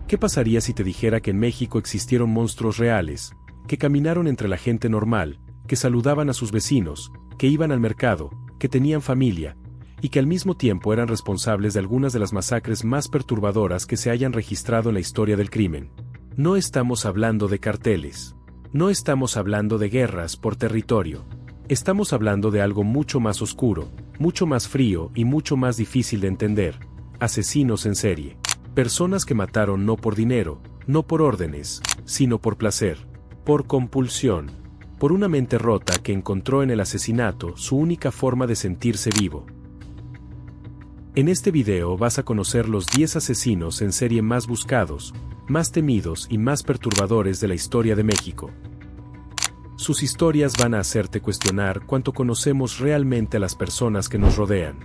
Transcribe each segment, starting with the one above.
¿Qué pasaría si te dijera que en México existieron monstruos reales, que caminaron entre la gente normal, que saludaban a sus vecinos, que iban al mercado, que tenían familia, y que al mismo tiempo eran responsables de algunas de las masacres más perturbadoras que se hayan registrado en la historia del crimen? No estamos hablando de carteles. No estamos hablando de guerras por territorio. Estamos hablando de algo mucho más oscuro, mucho más frío y mucho más difícil de entender: asesinos en serie. Personas que mataron no por dinero, no por órdenes, sino por placer, por compulsión, por una mente rota que encontró en el asesinato su única forma de sentirse vivo. En este video vas a conocer los 10 asesinos en serie más buscados, más temidos y más perturbadores de la historia de México. Sus historias van a hacerte cuestionar cuánto conocemos realmente a las personas que nos rodean.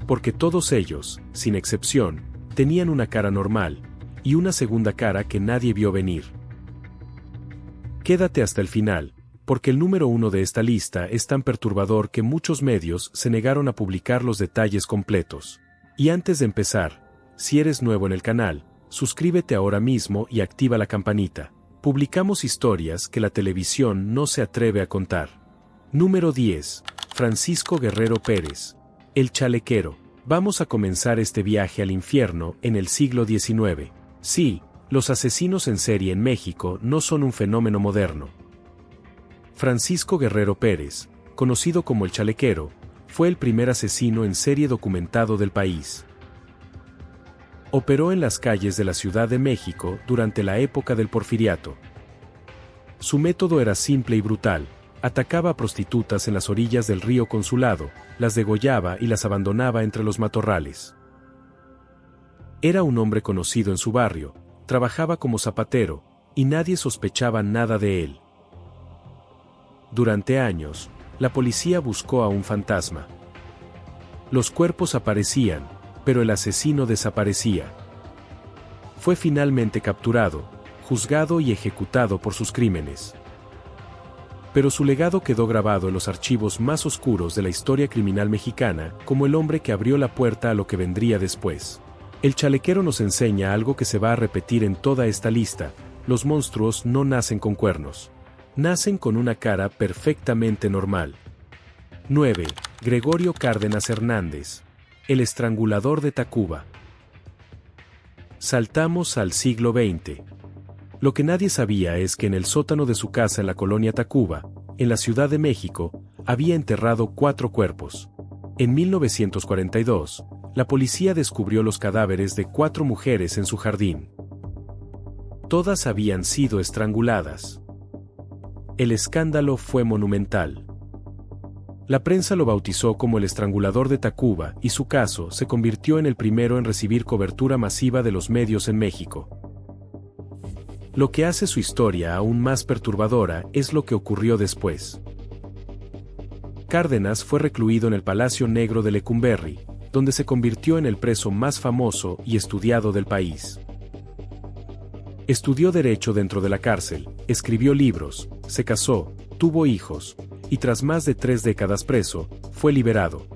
Porque todos ellos, sin excepción, tenían una cara normal, y una segunda cara que nadie vio venir. Quédate hasta el final, porque el número 1 de esta lista es tan perturbador que muchos medios se negaron a publicar los detalles completos. Y antes de empezar, si eres nuevo en el canal, suscríbete ahora mismo y activa la campanita. Publicamos historias que la televisión no se atreve a contar. Número 10. Francisco Guerrero Pérez. El Chalequero. Vamos a comenzar este viaje al infierno en el siglo XIX. Sí, los asesinos en serie en México no son un fenómeno moderno. Francisco Guerrero Pérez, conocido como el Chalequero, fue el primer asesino en serie documentado del país. Operó en las calles de la Ciudad de México durante la época del Porfiriato. Su método era simple y brutal: atacaba a prostitutas en las orillas del río Consulado, las degollaba y las abandonaba entre los matorrales. Era un hombre conocido en su barrio, trabajaba como zapatero, y nadie sospechaba nada de él. Durante años, la policía buscó a un fantasma. Los cuerpos aparecían, pero el asesino desaparecía. Fue finalmente capturado, juzgado y ejecutado por sus crímenes. Pero su legado quedó grabado en los archivos más oscuros de la historia criminal mexicana como el hombre que abrió la puerta a lo que vendría después. El Chalequero nos enseña algo que se va a repetir en toda esta lista: los monstruos no nacen con cuernos. Nacen con una cara perfectamente normal. 9. Gregorio Cárdenas Hernández. El estrangulador de Tacuba. Saltamos al siglo XX. Lo que nadie sabía es que en el sótano de su casa en la colonia Tacuba, en la Ciudad de México, había enterrado 4 cuerpos. En 1942, la policía descubrió los cadáveres de 4 mujeres en su jardín. Todas habían sido estranguladas. El escándalo fue monumental. La prensa lo bautizó como el estrangulador de Tacuba y su caso se convirtió en el primero en recibir cobertura masiva de los medios en México. Lo que hace su historia aún más perturbadora es lo que ocurrió después. Cárdenas fue recluido en el Palacio Negro de Lecumberri, donde se convirtió en el preso más famoso y estudiado del país. Estudió Derecho dentro de la cárcel, escribió libros, se casó, tuvo hijos, y tras más de 3 décadas preso, fue liberado.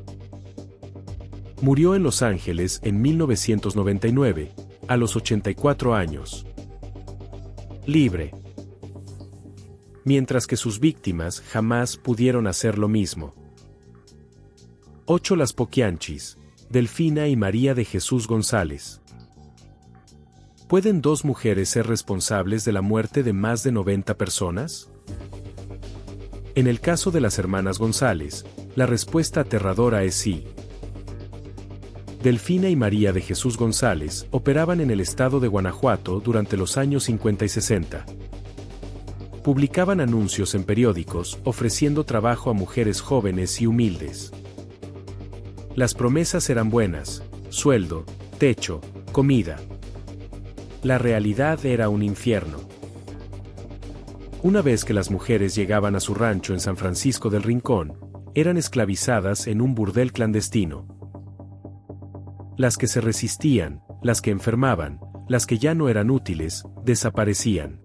Murió en Los Ángeles en 1999, a los 84 años. Libre. Mientras que sus víctimas jamás pudieron hacer lo mismo. 8. Las Poquianchis, Delfina y María de Jesús González. ¿Pueden 2 mujeres ser responsables de la muerte de más de 90 personas? En el caso de las hermanas González, la respuesta aterradora es sí. Delfina y María de Jesús González operaban en el estado de Guanajuato durante los años 50 y 60. Publicaban anuncios en periódicos ofreciendo trabajo a mujeres jóvenes y humildes. Las promesas eran buenas: sueldo, techo, comida. La realidad era un infierno. Una vez que las mujeres llegaban a su rancho en San Francisco del Rincón, eran esclavizadas en un burdel clandestino. Las que se resistían, las que enfermaban, las que ya no eran útiles, desaparecían.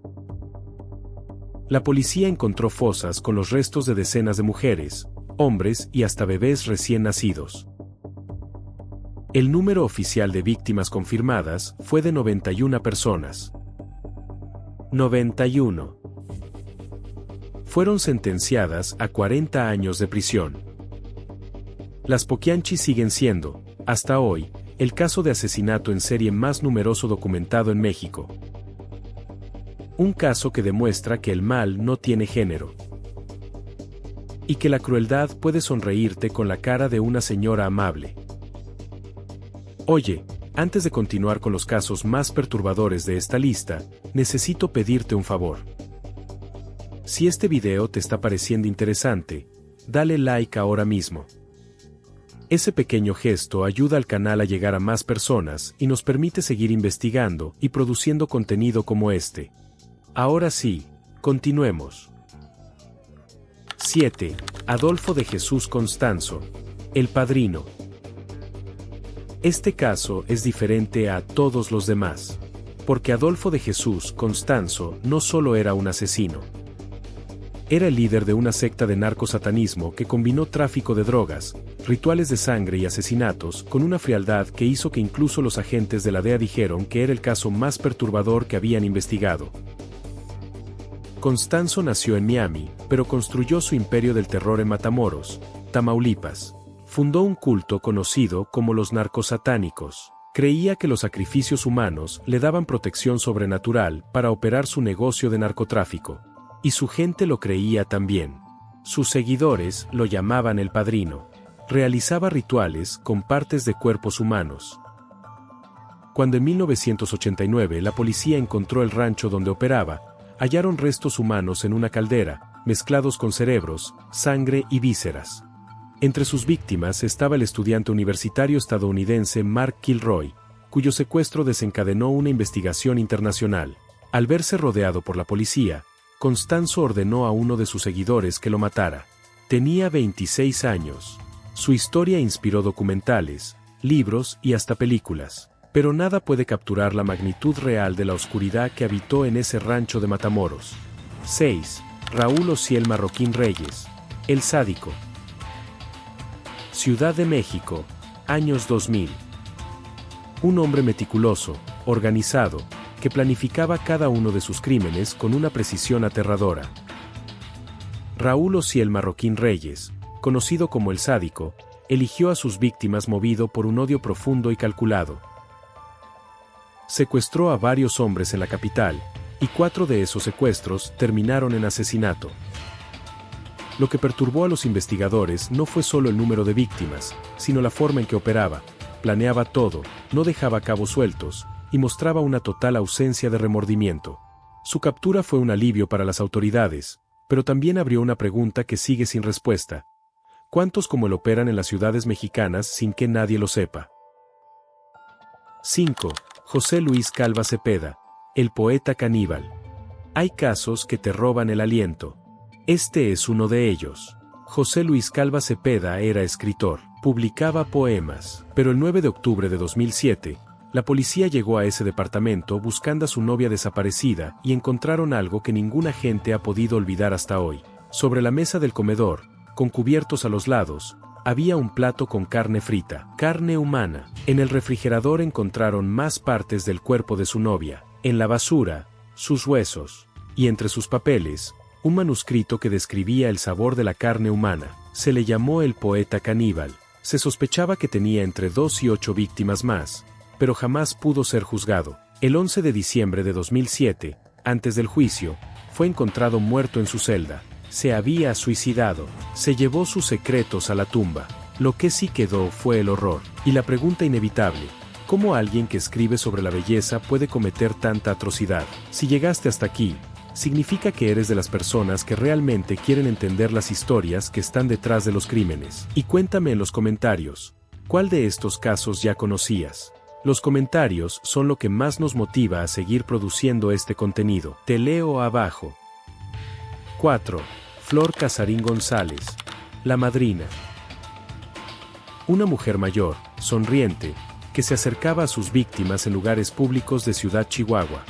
La policía encontró fosas con los restos de decenas de mujeres, hombres y hasta bebés recién nacidos. El número oficial de víctimas confirmadas fue de 91 personas. 91. Fueron sentenciadas a 40 años de prisión. Las Poquianchis siguen siendo, hasta hoy, el caso de asesinato en serie más numeroso documentado en México. Un caso que demuestra que el mal no tiene género. Y que la crueldad puede sonreírte con la cara de una señora amable. Oye, antes de continuar con los casos más perturbadores de esta lista, necesito pedirte un favor. Si este video te está pareciendo interesante, dale like ahora mismo. Ese pequeño gesto ayuda al canal a llegar a más personas y nos permite seguir investigando y produciendo contenido como este. Ahora sí, continuemos. 7. Adolfo de Jesús Constanzo, el padrino. Este caso es diferente a todos los demás, porque Adolfo de Jesús Constanzo no solo era un asesino. Era el líder de una secta de narcosatanismo que combinó tráfico de drogas, rituales de sangre y asesinatos con una frialdad que hizo que incluso los agentes de la DEA dijeron que era el caso más perturbador que habían investigado. Constanzo nació en Miami, pero construyó su imperio del terror en Matamoros, Tamaulipas. Fundó un culto conocido como los narcosatánicos. Creía que los sacrificios humanos le daban protección sobrenatural para operar su negocio de narcotráfico. Y su gente lo creía también. Sus seguidores lo llamaban el padrino. Realizaba rituales con partes de cuerpos humanos. Cuando en 1989 la policía encontró el rancho donde operaba, hallaron restos humanos en una caldera, mezclados con cerebros, sangre y vísceras. Entre sus víctimas estaba el estudiante universitario estadounidense Mark Kilroy, cuyo secuestro desencadenó una investigación internacional. Al verse rodeado por la policía, Constanzo ordenó a uno de sus seguidores que lo matara. Tenía 26 años. Su historia inspiró documentales, libros y hasta películas. Pero nada puede capturar la magnitud real de la oscuridad que habitó en ese rancho de Matamoros. 6. Raúl Ociel Marroquín Reyes, el sádico. Ciudad de México, años 2000. Un hombre meticuloso, organizado, que planificaba cada uno de sus crímenes con una precisión aterradora. Raúl Ociel Marroquín Reyes, conocido como el sádico, eligió a sus víctimas movido por un odio profundo y calculado. Secuestró a varios hombres en la capital, y 4 de esos secuestros terminaron en asesinato. Lo que perturbó a los investigadores no fue solo el número de víctimas, sino la forma en que operaba. Planeaba todo, no dejaba cabos sueltos, y mostraba una total ausencia de remordimiento. Su captura fue un alivio para las autoridades, pero también abrió una pregunta que sigue sin respuesta. ¿Cuántos como él operan en las ciudades mexicanas sin que nadie lo sepa? 5. José Luis Calva Cepeda, el poeta caníbal. Hay casos que te roban el aliento. Este es uno de ellos. José Luis Calva Cepeda era escritor, publicaba poemas, pero el 9 de octubre de 2007, la policía llegó a ese departamento buscando a su novia desaparecida y encontraron algo que ningún agente ha podido olvidar hasta hoy. Sobre la mesa del comedor, con cubiertos a los lados, había un plato con carne frita, carne humana. En el refrigerador encontraron más partes del cuerpo de su novia, en la basura, sus huesos, y entre sus papeles, un manuscrito que describía el sabor de la carne humana. Se le llamó el poeta caníbal. Se sospechaba que tenía entre 2 y 8 víctimas más, pero jamás pudo ser juzgado. El 11 de diciembre de 2007, antes del juicio, fue encontrado muerto en su celda. Se había suicidado. Se llevó sus secretos a la tumba. Lo que sí quedó fue el horror. Y la pregunta inevitable: ¿cómo alguien que escribe sobre la belleza puede cometer tanta atrocidad? Si llegaste hasta aquí, significa que eres de las personas que realmente quieren entender las historias que están detrás de los crímenes. Y cuéntame en los comentarios, ¿cuál de estos casos ya conocías? Los comentarios son lo que más nos motiva a seguir produciendo este contenido. Te leo abajo. 4. Flor Casarín González, la madrina. Una mujer mayor, sonriente, que se acercaba a sus víctimas en lugares públicos de Ciudad Chihuahua.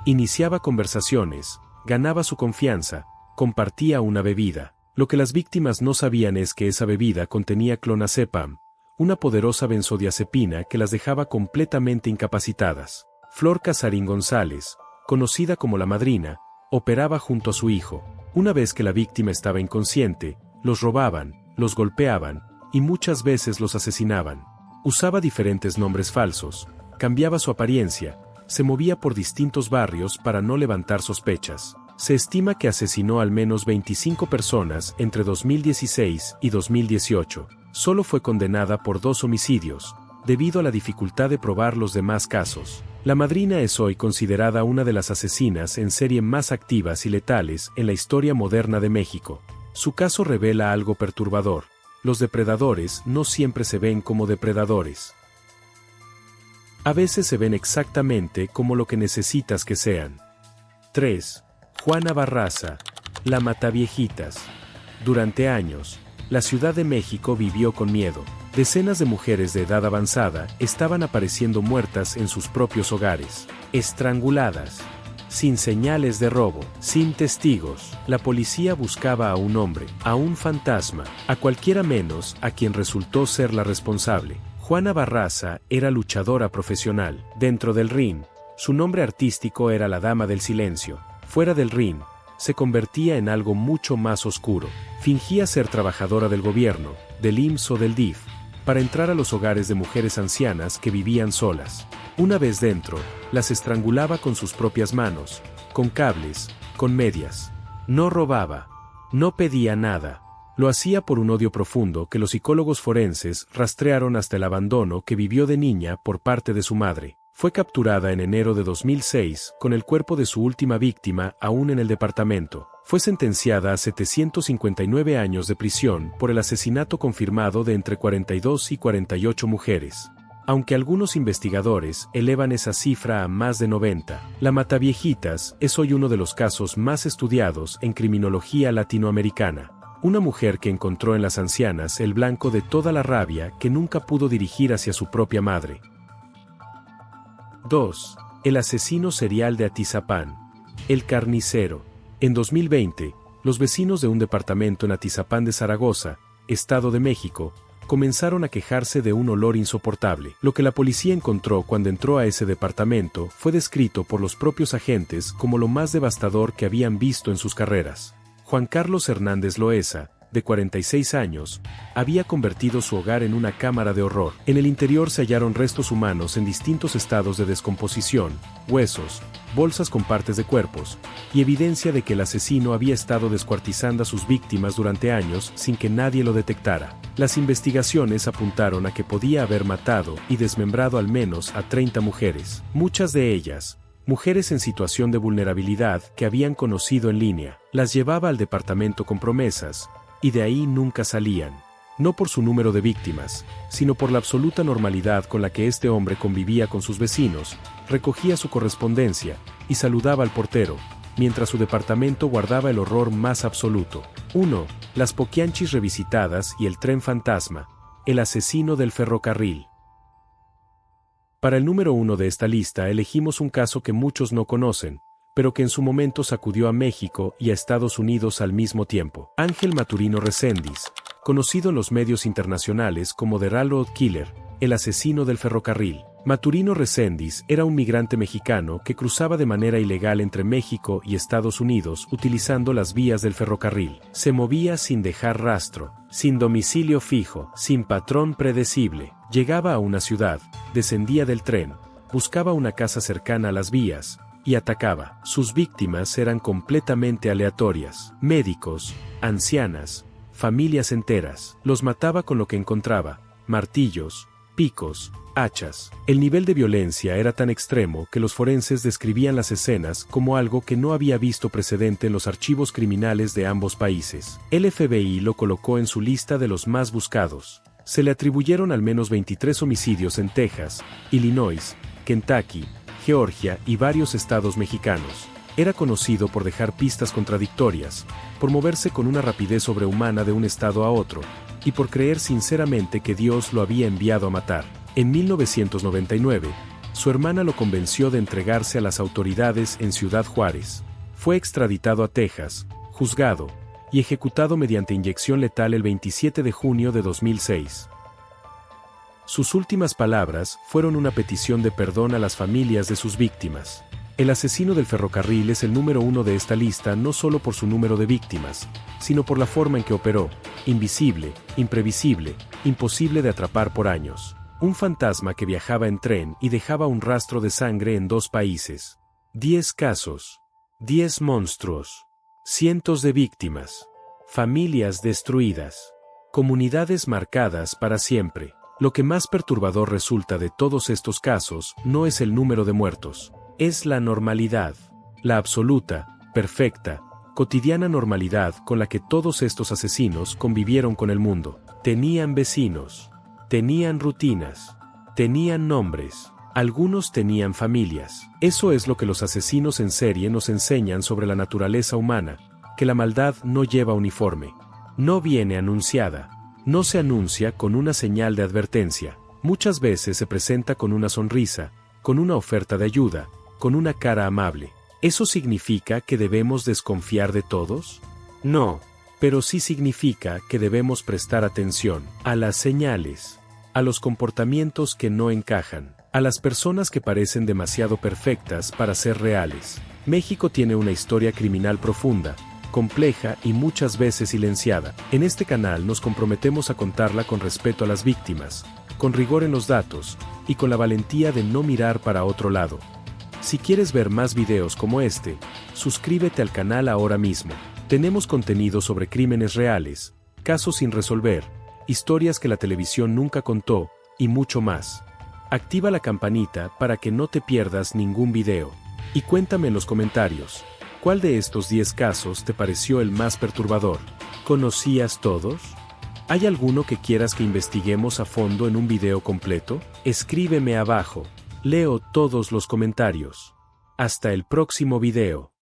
Iniciaba conversaciones, ganaba su confianza, compartía una bebida. Lo que las víctimas no sabían es que esa bebida contenía clonazepam, una poderosa benzodiazepina que las dejaba completamente incapacitadas. Flor Casarín González, conocida como la Madrina, operaba junto a su hijo. Una vez que la víctima estaba inconsciente, los robaban, los golpeaban, y muchas veces los asesinaban. Usaba diferentes nombres falsos, cambiaba su apariencia, se movía por distintos barrios para no levantar sospechas. Se estima que asesinó al menos 25 personas entre 2016 y 2018. Solo fue condenada por 2 homicidios, debido a la dificultad de probar los demás casos. La Madrina es hoy considerada una de las asesinas en serie más activas y letales en la historia moderna de México. Su caso revela algo perturbador: los depredadores no siempre se ven como depredadores. A veces se ven exactamente como lo que necesitas que sean. 3. Juana Barraza, la Mataviejitas. Durante años, la Ciudad de México vivió con miedo. Decenas de mujeres de edad avanzada estaban apareciendo muertas en sus propios hogares, estranguladas, sin señales de robo, sin testigos. La policía buscaba a un hombre, a un fantasma, a cualquiera menos a quien resultó ser la responsable. Juana Barraza era luchadora profesional. Dentro del ring, su nombre artístico era la Dama del Silencio. Fuera del ring, se convertía en algo mucho más oscuro. Fingía ser trabajadora del gobierno, del IMSS o del DIF, para entrar a los hogares de mujeres ancianas que vivían solas. Una vez dentro, las estrangulaba con sus propias manos, con cables, con medias. No robaba, no pedía nada. Lo hacía por un odio profundo que los psicólogos forenses rastrearon hasta el abandono que vivió de niña por parte de su madre. Fue capturada en enero de 2006 con el cuerpo de su última víctima aún en el departamento. Fue sentenciada a 759 años de prisión por el asesinato confirmado de entre 42 y 48 mujeres. Aunque algunos investigadores elevan esa cifra a más de 90, la Mataviejitas es hoy uno de los casos más estudiados en criminología latinoamericana. Una mujer que encontró en las ancianas el blanco de toda la rabia que nunca pudo dirigir hacia su propia madre. 2. El asesino serial de Atizapán. El carnicero. En 2020, los vecinos de un departamento en Atizapán de Zaragoza, Estado de México, comenzaron a quejarse de un olor insoportable. Lo que la policía encontró cuando entró a ese departamento fue descrito por los propios agentes como lo más devastador que habían visto en sus carreras. Juan Carlos Hernández Loesa, de 46 años, había convertido su hogar en una cámara de horror. En el interior se hallaron restos humanos en distintos estados de descomposición, huesos, bolsas con partes de cuerpos, y evidencia de que el asesino había estado descuartizando a sus víctimas durante años sin que nadie lo detectara. Las investigaciones apuntaron a que podía haber matado y desmembrado al menos a 30 mujeres, muchas de ellas mujeres en situación de vulnerabilidad que habían conocido en línea. Las llevaba al departamento con promesas, y de ahí nunca salían. No por su número de víctimas, sino por la absoluta normalidad con la que este hombre convivía con sus vecinos, recogía su correspondencia y saludaba al portero, mientras su departamento guardaba el horror más absoluto. 1. Las Poquianchis revisitadas y el tren fantasma. El asesino del ferrocarril. Para el número 1 de esta lista elegimos un caso que muchos no conocen, pero que en su momento sacudió a México y a Estados Unidos al mismo tiempo. Ángel Maturino Reséndiz, conocido en los medios internacionales como The Railroad Killer, el asesino del ferrocarril. Maturino Reséndiz era un migrante mexicano que cruzaba de manera ilegal entre México y Estados Unidos utilizando las vías del ferrocarril. Se movía sin dejar rastro, sin domicilio fijo, sin patrón predecible. Llegaba a una ciudad, descendía del tren, buscaba una casa cercana a las vías, y atacaba. Sus víctimas eran completamente aleatorias. Médicos, ancianas, familias enteras. Los mataba con lo que encontraba: martillos, picos, hachas. El nivel de violencia era tan extremo que los forenses describían las escenas como algo que no había visto precedente en los archivos criminales de ambos países. El FBI lo colocó en su lista de los más buscados. Se le atribuyeron al menos 23 homicidios en Texas, Illinois, Kentucky, Georgia y varios estados mexicanos. Era conocido por dejar pistas contradictorias, por moverse con una rapidez sobrehumana de un estado a otro, y por creer sinceramente que Dios lo había enviado a matar. En 1999, su hermana lo convenció de entregarse a las autoridades en Ciudad Juárez. Fue extraditado a Texas, juzgado, y ejecutado mediante inyección letal el 27 de junio de 2006. Sus últimas palabras fueron una petición de perdón a las familias de sus víctimas. El asesino del ferrocarril es el número 1 de esta lista no solo por su número de víctimas, sino por la forma en que operó, invisible, imprevisible, imposible de atrapar por años. Un fantasma que viajaba en tren y dejaba un rastro de sangre en 2 países. 10 casos. 10 monstruos. Cientos de víctimas. Familias destruidas. Comunidades marcadas para siempre. Lo que más perturbador resulta de todos estos casos no es el número de muertos. Es la normalidad. La absoluta, perfecta, cotidiana normalidad con la que todos estos asesinos convivieron con el mundo. Tenían vecinos. Tenían rutinas. Tenían nombres. Algunos tenían familias. Eso es lo que los asesinos en serie nos enseñan sobre la naturaleza humana, que la maldad no lleva uniforme. No viene anunciada. No se anuncia con una señal de advertencia. Muchas veces se presenta con una sonrisa, con una oferta de ayuda, con una cara amable. ¿Eso significa que debemos desconfiar de todos? No, pero sí significa que debemos prestar atención a las señales, a los comportamientos que no encajan, a las personas que parecen demasiado perfectas para ser reales. México tiene una historia criminal profunda, compleja y muchas veces silenciada. En este canal nos comprometemos a contarla con respeto a las víctimas, con rigor en los datos, y con la valentía de no mirar para otro lado. Si quieres ver más videos como este, suscríbete al canal ahora mismo. Tenemos contenido sobre crímenes reales, casos sin resolver, historias que la televisión nunca contó, y mucho más. Activa la campanita para que no te pierdas ningún video. Y cuéntame en los comentarios, ¿cuál de estos 10 casos te pareció el más perturbador? ¿Conocías todos? ¿Hay alguno que quieras que investiguemos a fondo en un video completo? Escríbeme abajo. Leo todos los comentarios. Hasta el próximo video.